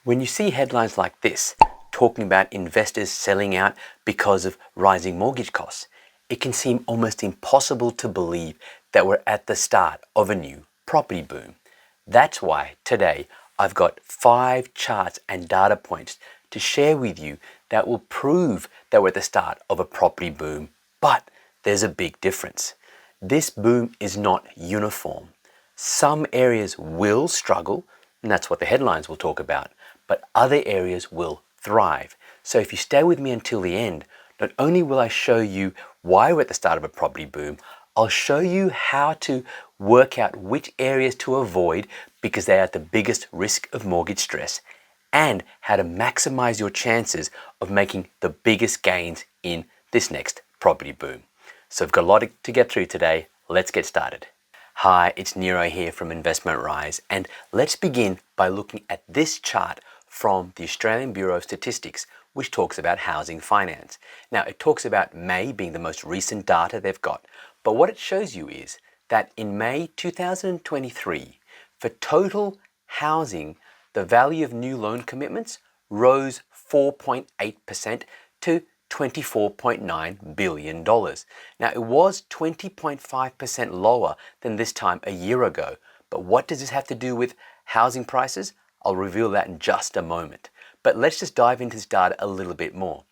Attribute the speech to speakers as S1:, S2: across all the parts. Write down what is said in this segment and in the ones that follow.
S1: When you see headlines like this, talking about investors selling out because of rising mortgage costs, it can seem almost impossible to believe that we're at the start of a new property boom. That's why today I've got 5 charts and data points to share with you that will prove that we're at the start of a property boom. But there's a big difference. This boom is not uniform. Some areas will struggle, and that's what the headlines will talk about, but other areas will thrive. So if you stay with me until the end, not only will I show you why we're at the start of a property boom, I'll show you how to work out which areas to avoid because they are at the biggest risk of mortgage stress, and how to maximize your chances of making the biggest gains in this next property boom. So I've got a lot to get through today. Let's get started. Hi, it's Nero here from Investment Rise, and let's begin by looking at this chart from the Australian Bureau of Statistics, which talks about housing finance. Now, it talks about May being the most recent data they've got, but what it shows you is that in May 2023, for total housing, the value of new loan commitments rose 4.8% to $24.9 billion. Now, it was 20.5% lower than this time a year ago, but what does this have to do with housing prices? I'll reveal that in just a moment. But let's just dive into this data a little bit more.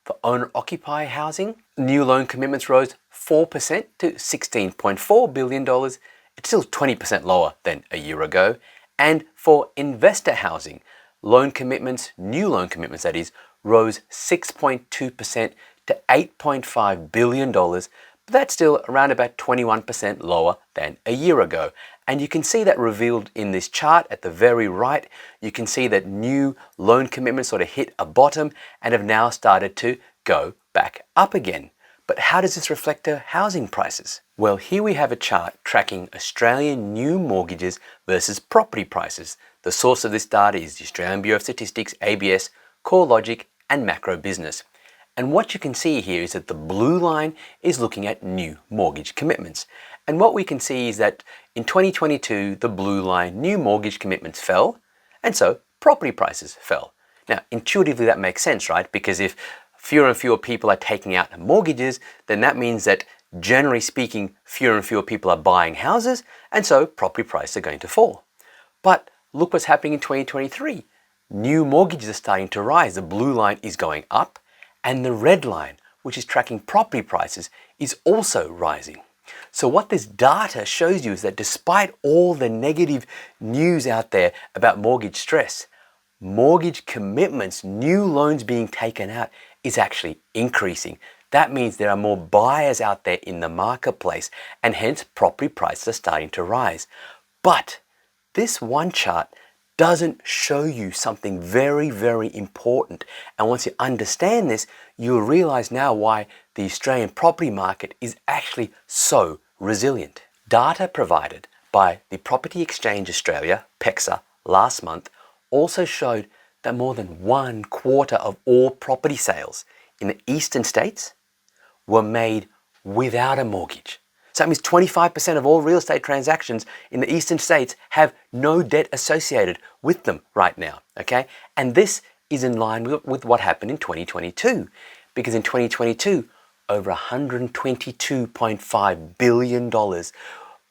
S1: For owner-occupier housing, new loan commitments rose 4% to $16.4 billion. It's still 20% lower than a year ago. And for investor housing, loan commitments, new loan commitments that is, rose 6.2% to $8.5 billion, but that's still around about 21% lower than a year ago. And you can see that revealed in this chart at the very right. You can see that new loan commitments sort of hit a bottom and have now started to go back up again. But how does this reflect to housing prices? Well, here we have a chart tracking Australian new mortgages versus property prices. The source of this data is the Australian Bureau of Statistics, ABS, CoreLogic, and Macro Business. And what you can see here is that the blue line is looking at new mortgage commitments. And what we can see is that in 2022, the blue line, new mortgage commitments fell, and so property prices fell. Now, intuitively that makes sense, right? Because if fewer and fewer people are taking out mortgages, then that means that generally speaking, fewer and fewer people are buying houses, and so property prices are going to fall. But look what's happening in 2023. New mortgages are starting to rise. The blue line is going up, and the red line, which is tracking property prices, is also rising. So what this data shows you is that despite all the negative news out there about mortgage stress, mortgage commitments, new loans being taken out, is actually increasing. That means there are more buyers out there in the marketplace, and hence property prices are starting to rise. But this one chart doesn't show you something very, very important. And once you understand this, you'll realize now why the Australian property market is actually so resilient. Data provided by the Property Exchange Australia, PEXA, last month also showed that more than 1/4 of all property sales in the eastern states were made without a mortgage. So that means 25% of all real estate transactions in the eastern states have no debt associated with them right now, okay? And this is in line with what happened in 2022, because in 2022, over $122.5 billion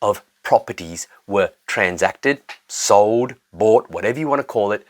S1: of properties were transacted, sold, bought, whatever you want to call it,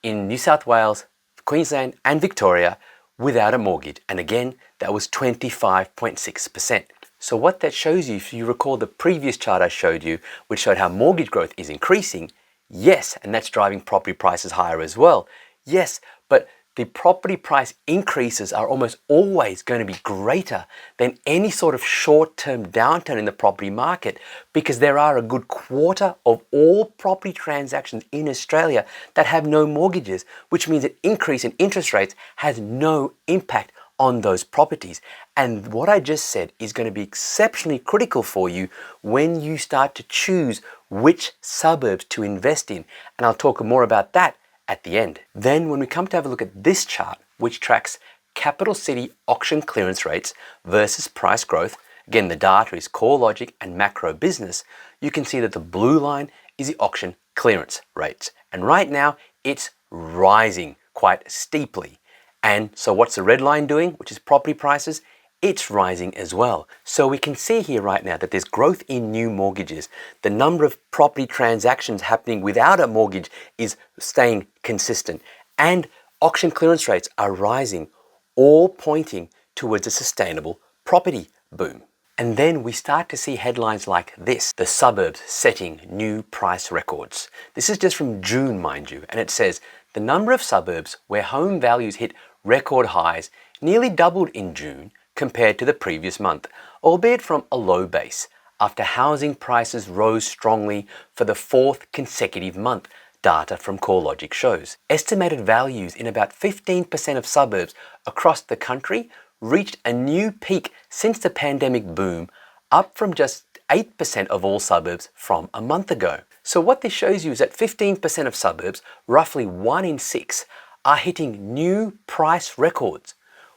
S1: in New South Wales, Queensland, and Victoria without a mortgage. And again, that was 25.6%. So what that shows you, if you recall the previous chart I showed you, which showed how mortgage growth is increasing, yes, and that's driving property prices higher as well. Yes, but the property price increases are almost always going to be greater than any sort of short-term downturn in the property market, because there are a good 1/4 of all property transactions in Australia that have no mortgages, which means an increase in interest rates has no impact on those properties. And what I just said is going to be exceptionally critical for you when you start to choose which suburbs to invest in. And I'll talk more about that at the end. Then when we come to have a look at this chart, which tracks capital city auction clearance rates versus price growth, again, the data is CoreLogic and Macro Business, you can see that the blue line is the auction clearance rates. And right now, it's rising quite steeply. And so what's the red line doing, which is property prices? It's rising as well. So we can see here right now that there's growth in new mortgages. The number of property transactions happening without a mortgage is staying consistent. And auction clearance rates are rising, all pointing towards a sustainable property boom. And then we start to see headlines like this: the suburbs setting new price records. This is just from June, mind you, and it says the number of suburbs where home values hit record highs nearly doubled in June compared to the previous month, albeit from a low base, after housing prices rose strongly for the fourth consecutive month, data from CoreLogic shows. Estimated values in about 15% of suburbs across the country reached a new peak since the pandemic boom, up from just 8% of all suburbs from a month ago. So what this shows you is that 15% of suburbs, roughly 1 in 6, are hitting new price records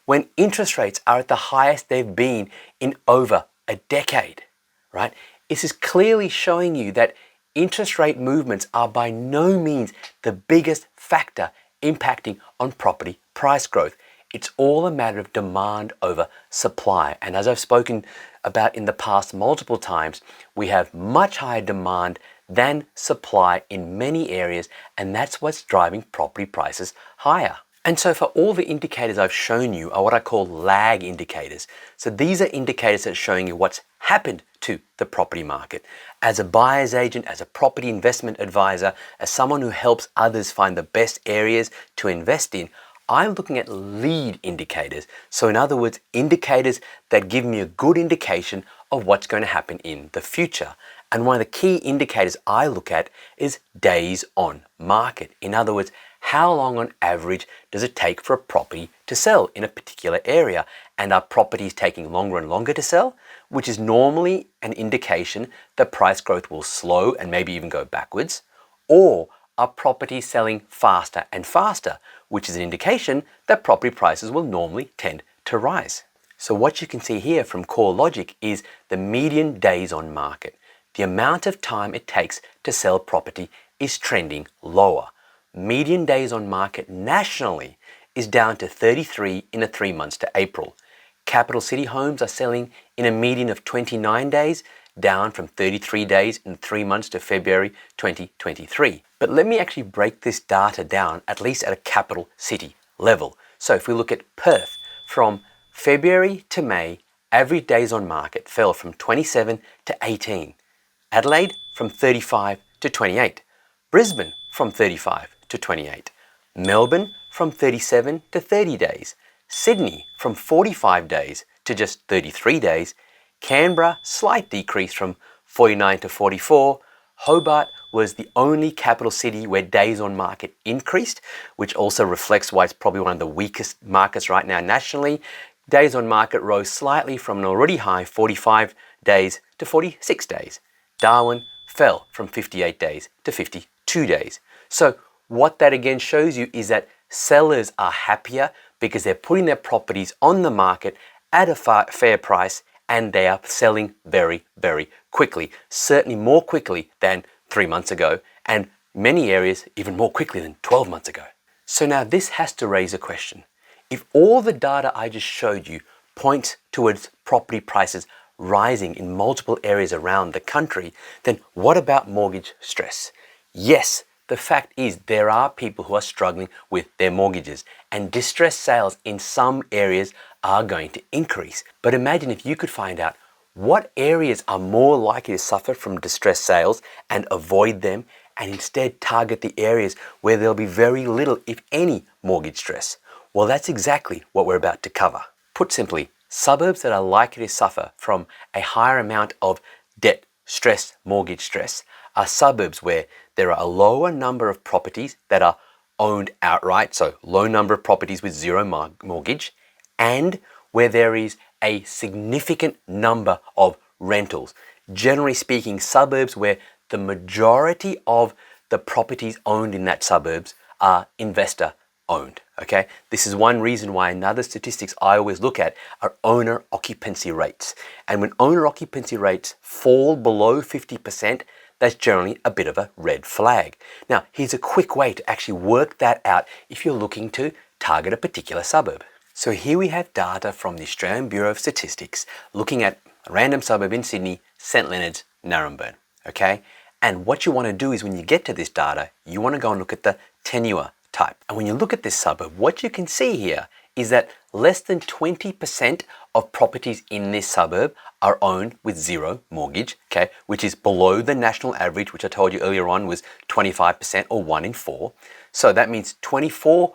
S1: when interest rates are at the highest they've been in over a decade, right? This is clearly showing you that interest rate movements are by no means the biggest factor impacting on property price growth. It's all a matter of demand over supply. And as I've spoken about in the past multiple times, we have much higher demand than supply in many areas, and that's what's driving property prices higher. And so for all the indicators I've shown you are what I call lag indicators. So these are indicators that are showing you what's happened to the property market. As a buyer's agent, as a property investment advisor, as someone who helps others find the best areas to invest in, I'm looking at lead indicators. So in other words, indicators that give me a good indication of what's going to happen in the future. And one of the key indicators I look at is days on market. In other words, how long on average does it take for a property to sell in a particular area? And are properties taking longer and longer to sell, which is normally an indication that price growth will slow and maybe even go backwards? Or are properties selling faster and faster, which is an indication that property prices will normally tend to rise? So what you can see here from CoreLogic is the median days on market. The amount of time it takes to sell property is trending lower. Median days on market nationally is down to 33 in the 3 months to April. Capital city homes are selling in a median of 29 days, down from 33 days in 3 months to February 2023. But let me actually break this data down, at least at a capital city level. So if we look at Perth, from February to May, average days on market fell from 27 to 18. Adelaide from 35 to 28. Brisbane from 35 to 28. Melbourne from 37 to 30 days. Sydney from 45 days to just 33 days. Canberra, slight decrease from 49 to 44. Hobart was the only capital city where days on market increased, which also reflects why it's probably one of the weakest markets right now nationally. Days on market rose slightly from an already high 45 days to 46 days. Darwin fell from 58 days to 52 days. So what that again shows you is that sellers are happier because they're putting their properties on the market at a fair price, and they are selling very, very quickly, certainly more quickly than 3 months ago, and many areas even more quickly than 12 months ago. So now this has to raise a question. If all the data I just showed you points towards property prices rising in multiple areas around the country, then what about mortgage stress? Yes, the fact is there are people who are struggling with their mortgages, and distressed sales in some areas are going to increase. But imagine if you could find out what areas are more likely to suffer from distressed sales and avoid them, and instead target the areas where there'll be very little, if any, mortgage stress. Well, that's exactly what we're about to cover. Put simply, suburbs that are likely to suffer from a higher amount of debt stress, mortgage stress, are suburbs where there are a lower number of properties that are owned outright, so low number of properties with zero mortgage, and where there is a significant number of rentals. Generally speaking, suburbs where the majority of the properties owned in that suburbs are investor owned. Okay, this is one reason why another statistics I always look at are owner occupancy rates. And when owner occupancy rates fall below 50%, that's generally a bit of a red flag. Now, here's a quick way to actually work that out if you're looking to target a particular suburb. So here we have data from the Australian Bureau of Statistics looking at a random suburb in Sydney, St Leonards, Narembeen, okay? And what you want to do is when you get to this data, you want to go and look at the tenure type. And when you look at this suburb, what you can see here is that less than 20% of properties in this suburb are owned with zero mortgage, okay, which is below the national average, which I told you earlier on was 25% or 1 in 4. So that means 24%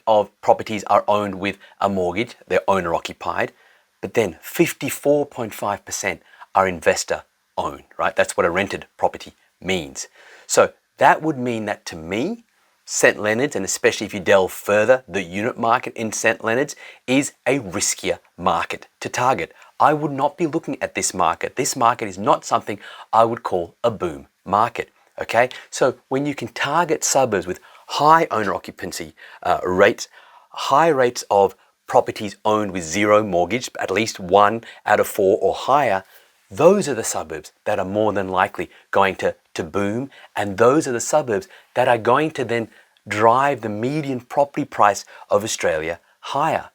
S1: of properties are owned with a mortgage, they're owner occupied, but then 54.5% are investor owned, right? That's what a rented property means. So that would mean that to me, St Leonards, and especially if you delve further, the unit market in St Leonards is a riskier market to target. I would not be looking at this market. This market is not something I would call a boom market, okay? So when you can target suburbs with high owner occupancy rates, high rates of properties owned with zero mortgage, at least 1 out of 4 or higher, those are the suburbs that are more than likely going to boom, and those are the suburbs that are going to then drive the median property price of Australia higher.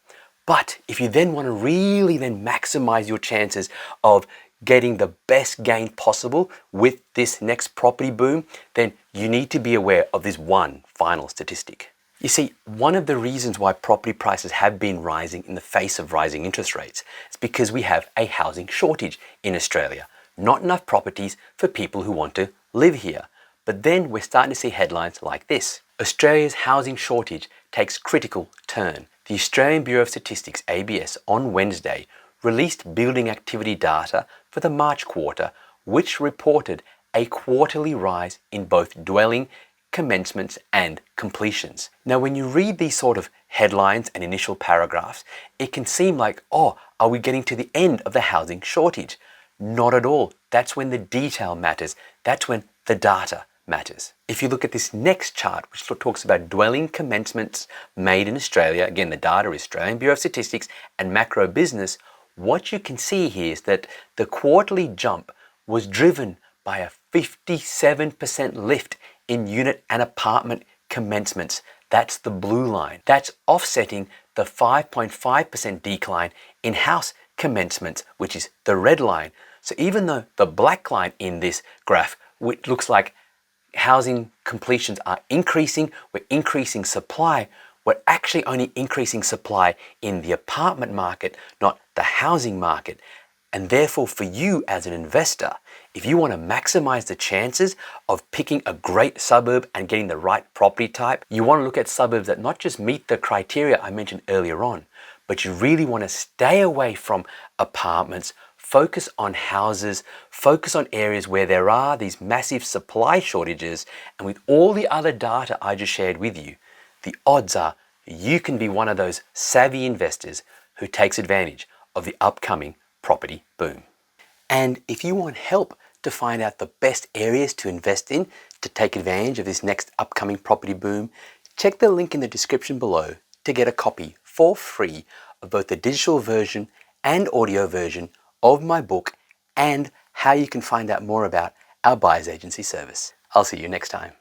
S1: But if you then want to really then maximize your chances of getting the best gain possible with this next property boom, then you need to be aware of this one final statistic. You see, one of the reasons why property prices have been rising in the face of rising interest rates is because we have a housing shortage in Australia. Not enough properties for people who want to live here. But then we're starting to see headlines like this. Australia's housing shortage takes critical turn. The Australian Bureau of Statistics, ABS, on Wednesday released building activity data for the March quarter, which reported a quarterly rise in both dwelling commencements and completions. Now, when you read these sort of headlines and initial paragraphs, it can seem like, oh, are we getting to the end of the housing shortage? Not at all. That's when the detail matters. That's when the data matters. If you look at this next chart, which talks about dwelling commencements made in Australia, again, the data is Australian Bureau of Statistics and Macro Business, what you can see here is that the quarterly jump was driven by a 57% lift in unit and apartment commencements. That's the blue line. That's offsetting the 5.5% decline in house commencements, which is the red line. So even though the black line in this graph, which looks like housing completions are increasing, we're increasing supply, we're actually only increasing supply in the apartment market, not the housing market. And therefore, for you as an investor, if you want to maximize the chances of picking a great suburb and getting the right property type, you want to look at suburbs that not just meet the criteria I mentioned earlier on, but you really want to stay away from apartments, focus on houses, focus on areas where there are these massive supply shortages, and with all the other data I just shared with you, the odds are you can be one of those savvy investors who takes advantage of the upcoming property boom. And if you want help to find out the best areas to invest in to take advantage of this next upcoming property boom, check the link in the description below to get a copy for free of both the digital version and audio version of my book and how you can find out more about our buyer's agency service. I'll see you next time.